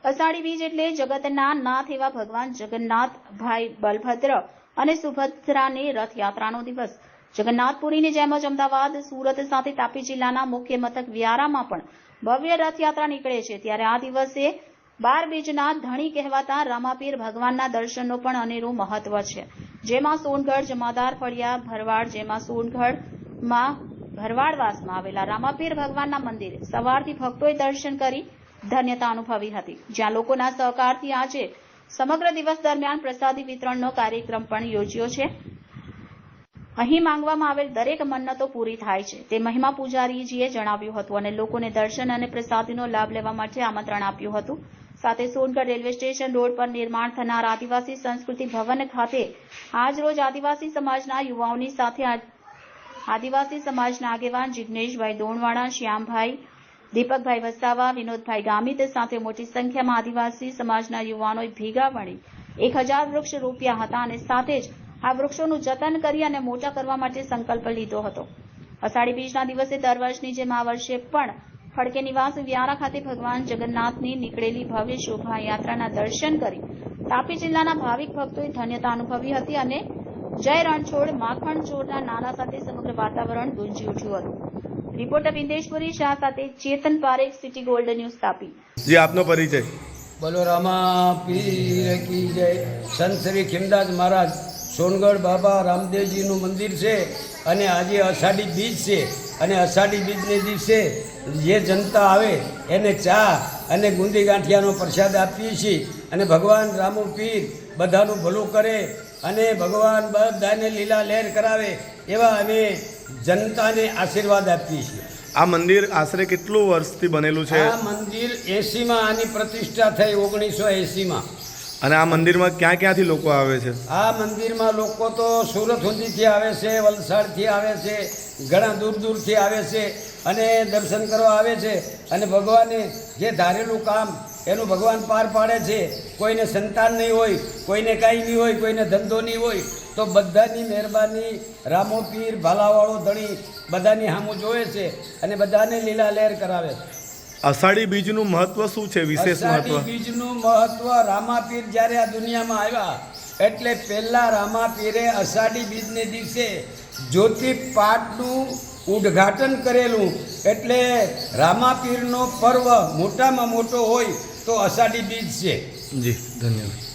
અષાઢી બીજ એટલે જગતના નાથ એવા ભગવાન જગન્નાથ ભાઈ બલભદ્ર અને સુભદ્રાની રથયાત્રાનો દિવસ। જગન્નાથપુરીની જેમ જ અમદાવાદ, સુરત સાથે તાપી જિલ્લાના મુખ્ય મથક વ્યારામાં પણ ભવ્ય રથયાત્રા નીકળે છે। ત્યારે આ દિવસે 12 બીજના ધણી કહેવાતા રામાપીર ભગવાનના દર્શનનો પણ અનેરું મહત્વ છે, જેમાં સોનગઢ, જમાદાર ફળિયા, ભરવાડ, જેમાં સોનગઢમાં ભરવાડવાસમાં આવેલા રામાપીર ભગવાનના મંદિરે સવારથી ભક્તોએ દર્શન કરી ધન્યતા અનુભવી હતી, જ્યાં લોકોના સહકારથી આજે સમગ્ર દિવસ દરમિયાન પ્રસાદી વિતરણનો કાર્યક્રમ પણ યોજ્યો છે। અહીં માંગવામાં આવેલ દરેક મન્નતો પૂરી થાય છે, તે મહિમા પૂજારીજીએ જણાવ્યું હતું અને લોકોને દર્શન અને પ્રસાદીનો લાભ લેવા માટે આમંત્રણ આપ્યું હતું। સાથે સોનગઢ રેલવે સ્ટેશન રોડ પર નિર્માણ થનાર આદિવાસી સંસ્કૃતિ ભવન ખાતે આજરોજ આદિવાસી સમાજના યુવાઓની સાથે આદિવાસી સમાજના આગેવાન જિગ્નેશભાઈ દોણવાડા, શ્યામભાઈ, દીપકભાઈ વસાવા, વિનોદભાઈ ગામિત સાથે મોટી સંખ્યામાં આદિવાસી સમાજના યુવાનોએ ભેગા મળી 1000 વૃક્ષ રોપ્યા હતા અને સાથે જ આ વૃક્ષોનું જતન કરી અને મોટા કરવા માટે સંકલ્પ લીધો હતો। અષાઢી બીજના દિવસે દર વર્ષની જેમ આ વર્ષે પણ ફડકે નિવાસ વ્યારા ખાતે ભગવાન જગન્નાથની નીકળેલી ભવ્ય શોભાયાત્રાના દર્શન કરી તાપી જિલ્લાના ભાવિક ભક્તોએ ધન્યતા અનુભવી હતી અને જય રણછોડ માખણ ચોરના નારા સાથે સમગ્ર વાતાવરણ ગુંજી ઉઠ્યું હતું। રિપોર્ટર વિંદેશ્વરી શાહ સાથે Chetan Parekh, City Gold News, Tapi. જી, આપનો પરિચય। બોલો રામાપીર કી જય। સંત શ્રી ખીમદાસ મહારાજ સોનગઢ બાબા રામદેવજીનું મંદિર છે અને આજે અષાઢી બીજ છે અને અષાઢી બીજને દિવસે જે જનતા આવે એને ચા અને ગુંદી ગાંઠિયાનો પ્રસાદ આપીએ છીએ અને ભગવાન રામપીર બધાનું ભલું કરે અને ભગવાન બધાને લીલા લહેર કરાવે એવા અમે જનતાને આશીર્વાદ આપીએ છીએ। આ મંદિર આશરે કેટલું વર્ષથી બનેલું છે? આ મંદિર 80માં આની પ્રતિષ્ઠા થઈ, 1980માં। અને આ મંદિરમાં ક્યાંથી લોકો આવે છે? આ મંદિરમાં લોકો તો સુરત સુધીથી આવે છે, વલસાડથી આવે છે, ઘણા દૂર દૂરથી આવે છે અને દર્શન કરવા આવે છે અને ભગવાને જે ધારેલું કામ એનું ભગવાન પાર પાડે છે। કોઈને સંતાન નહીં હોય, કોઈને કાંઈ નહીં હોય, કોઈને ધંધો નહીં હોય, તો બધાની મહેરબાની રામોપીર ભાલાવાળો ધણી બધાની સામું જોવે છે અને બધાને લીલા લહેર કરાવે છે। અષાઢી બીજનું મહત્વ શું છે? વિશેષ મહત્વ? અષાઢી બીજનું મહત્વ, રામાપીર જ્યારે આ દુનિયામાં આવ્યા એટલે પહેલા રામાપીરે અષાઢી બીજને દિવસે જ્યોતિપાઠનું ઉદ્ઘાટન કરેલું, એટલે રામાપીરનો પર્વ મોટામાં મોટો હોય તો અષાઢી બીજ છે। જી, ધન્યવાદ।